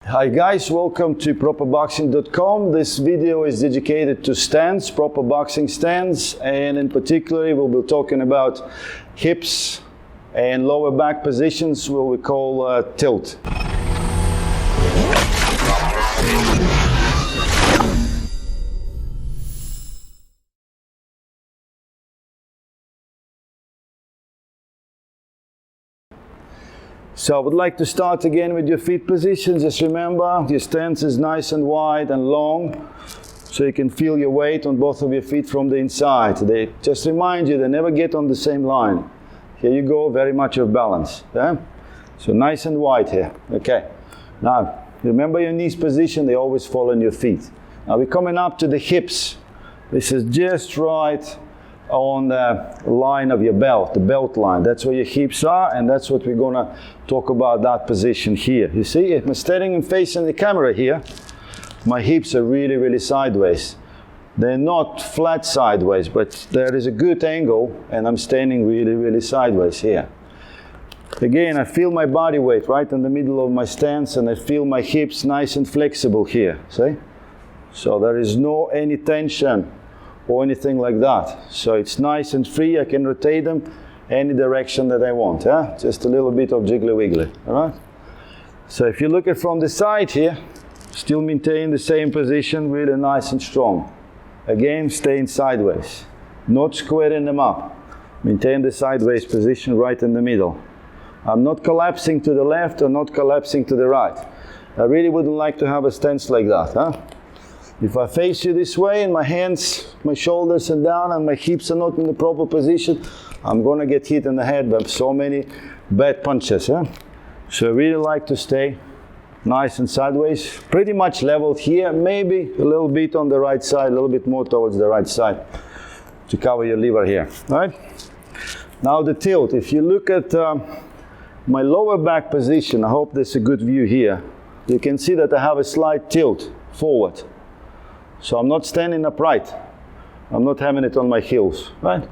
Hi guys, welcome to properboxing.com. This video is dedicated to stands, proper boxing stands, and in particular we'll be talking about hips and lower back positions, what we call tilt. So I would like to start again with your feet position. Just remember, your stance is nice and wide and long, so you can feel your weight on both of your feet from the inside. They just remind you, they never get on the same line. Here you go, very much of balance. Yeah? So nice and wide here. Okay. Now, remember your knees position, they always fall on your feet. Now we're coming up to the hips. This is just right on the line of your belt, the belt line. That's where your hips are, and that's what we're gonna talk about, that position here. You see, if I'm standing and facing the camera here, my hips are really sideways. They're not flat sideways, but there is a good angle, and I'm standing really sideways here. Again, I feel my body weight right in the middle of my stance, and I feel my hips nice and flexible here, see? So there is no any tension or anything like that. So it's nice and free. I can rotate them any direction that I want. Just a little bit of jiggly wiggly. All right. So if you look at from the side here, still maintain the same position, really nice and strong. Again, staying sideways, not squaring them up. Maintain the sideways position right in the middle. I'm not collapsing to the left or not collapsing to the right. I really wouldn't like to have a stance like that. If I face you this way and my hands, my shoulders are down and my hips are not in the proper position, I'm gonna get hit in the head by so many bad punches. So I really like to stay nice and sideways, pretty much leveled here, maybe a little bit on the right side, a little bit more towards the right side to cover your liver here. Right? Now the tilt, if you look at my lower back position, I hope there's a good view here. You can see that I have a slight tilt forward. So I'm not standing upright. I'm not having it on my heels, right?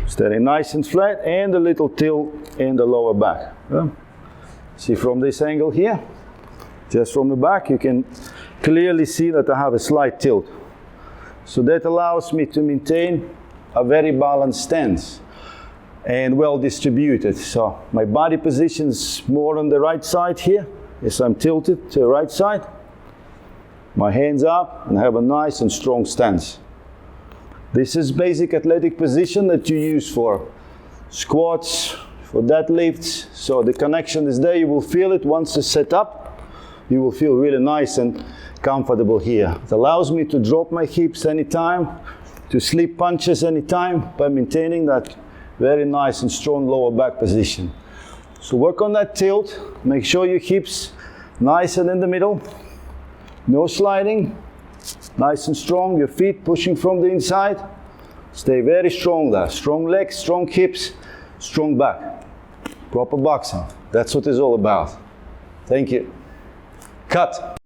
Standing nice and flat, and a little tilt in the lower back. See from this angle here, just from the back, you can clearly see that I have a slight tilt. So that allows me to maintain a very balanced stance and well distributed. So my body position is more on the right side here, as I'm tilted to the right side. My hands up and have a nice and strong stance. This is basic athletic position that you use for squats, for deadlifts. So the connection is there, you will feel it once it's set up. You will feel really nice and comfortable here. It allows me to drop my hips anytime, to slip punches anytime by maintaining that very nice and strong lower back position. So work on that tilt, make sure your hips nice and in the middle. No sliding, nice and strong, your feet pushing from the inside. Stay very strong there, strong legs, strong hips, strong back. Proper boxing, that's what it's all about. Thank you. Cut.